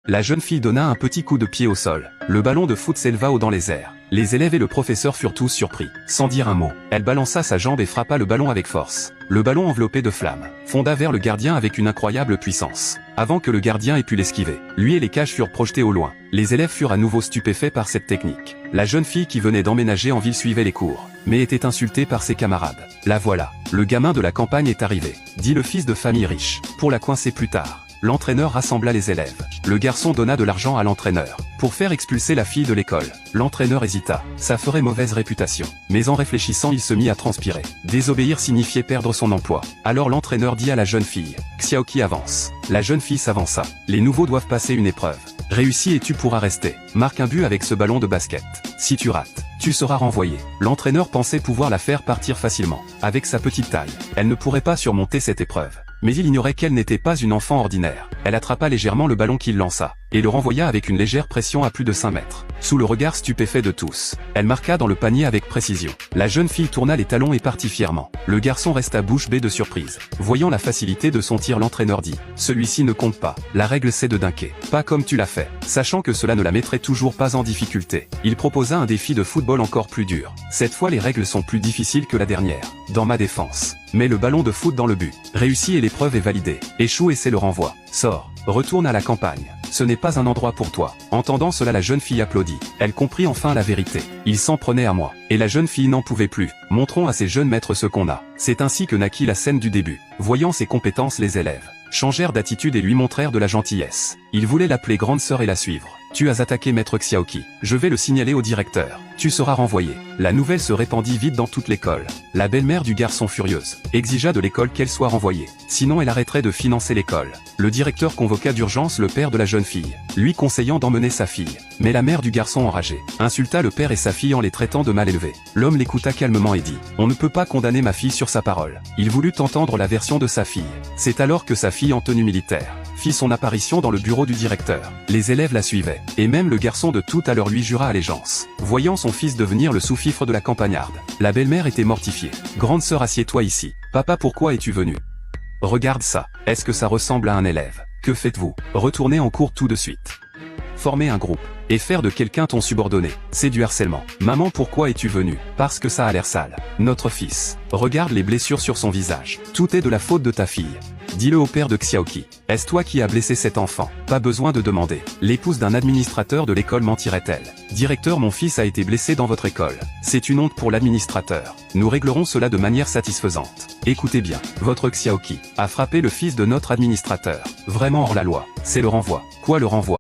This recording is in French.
La jeune fille donna un petit coup de pied au sol. Le ballon de foot s'éleva haut dans les airs. Les élèves et le professeur furent tous surpris. Sans dire un mot, elle balança sa jambe et frappa le ballon avec force. Le ballon enveloppé de flammes fonda vers le gardien avec une incroyable puissance. Avant que le gardien ait pu l'esquiver, lui et les cages furent projetés au loin. Les élèves furent à nouveau stupéfaits par cette technique. La jeune fille qui venait d'emménager en ville suivait les cours, mais était insultée par ses camarades. La voilà, le gamin de la campagne est arrivé, dit le fils de famille riche, pour la coincer plus tard. L'entraîneur rassembla les élèves. Le garçon donna de l'argent à l'entraîneur pour faire expulser la fille de l'école. L'entraîneur hésita, ça ferait mauvaise réputation. Mais en réfléchissant, il se mit à transpirer. Désobéir signifiait perdre son emploi. Alors l'entraîneur dit à la jeune fille, Xiaoqi avance. La jeune fille s'avança. Les nouveaux doivent passer une épreuve. Réussis et tu pourras rester. Marque un but avec ce ballon de basket. Si tu rates, tu seras renvoyé. L'entraîneur pensait pouvoir la faire partir facilement. Avec sa petite taille, elle ne pourrait pas surmonter cette épreuve. Mais il ignorait qu'elle n'était pas une enfant ordinaire. Elle attrapa légèrement le ballon qu'il lança, et le renvoya avec une légère pression à plus de 5 mètres. Sous le regard stupéfait de tous, elle marqua dans le panier avec précision. La jeune fille tourna les talons et partit fièrement. Le garçon resta bouche bée de surprise. Voyant la facilité de son tir, l'entraîneur dit, celui-ci ne compte pas. La règle c'est de dunker. Pas comme tu l'as fait. Sachant que cela ne la mettrait toujours pas en difficulté, il proposa un défi de football encore plus dur. Cette fois les règles sont plus difficiles que la dernière. Dans ma défense, mets le ballon de foot dans le but. Réussis et l'épreuve est validée. Échoue et c'est le renvoi. Sors. Retourne à la campagne. Ce n'est pas un endroit pour toi. Entendant cela, la jeune fille applaudit. Elle comprit enfin la vérité. Il s'en prenait à moi. Et la jeune fille n'en pouvait plus. Montrons à ces jeunes maîtres ce qu'on a. C'est ainsi que naquit la scène du début. Voyant ses compétences, les élèves changèrent d'attitude et lui montrèrent de la gentillesse. Ils voulaient l'appeler grande sœur et la suivre. Tu as attaqué maître Xiaoqi. Je vais le signaler au directeur. Tu seras renvoyé. La nouvelle se répandit vite dans toute l'école. La belle-mère du garçon, furieuse, exigea de l'école qu'elle soit renvoyée. Sinon elle arrêterait de financer l'école. Le directeur convoqua d'urgence le père de la jeune fille, lui conseillant d'emmener sa fille. Mais la mère du garçon, enragée, insulta le père et sa fille en les traitant de mal élevés. L'homme l'écouta calmement et dit, on ne peut pas condamner ma fille sur sa parole. Il voulut entendre la version de sa fille. C'est alors que sa fille en tenue militaire fit son apparition dans le bureau du directeur. Les élèves la suivaient, et même le garçon de tout à l'heure lui jura allégeance, voyant son fils devenir le sous-fifre de la campagnarde. La belle-mère était mortifiée. Grande sœur, assieds-toi ici. Papa, pourquoi es-tu venu? Regarde ça. Est-ce que ça ressemble à un élève? Que faites-vous? Retournez en cours tout de suite. Former un groupe et faire de quelqu'un ton subordonné, c'est du harcèlement. Maman, pourquoi es-tu venu? Parce que ça a l'air sale. Notre fils, regarde les blessures sur son visage. Tout est de la faute de ta fille. Dis-le au père de Xiaoqi. Est-ce toi qui as blessé cet enfant? Pas besoin de demander. L'épouse d'un administrateur de l'école mentirait-elle? Directeur, mon fils a été blessé dans votre école. C'est une honte pour l'administrateur. Nous réglerons cela de manière satisfaisante. Écoutez bien, votre Xiaoqi a frappé le fils de notre administrateur. Vraiment hors la loi. C'est le renvoi. Quoi, le renvoi?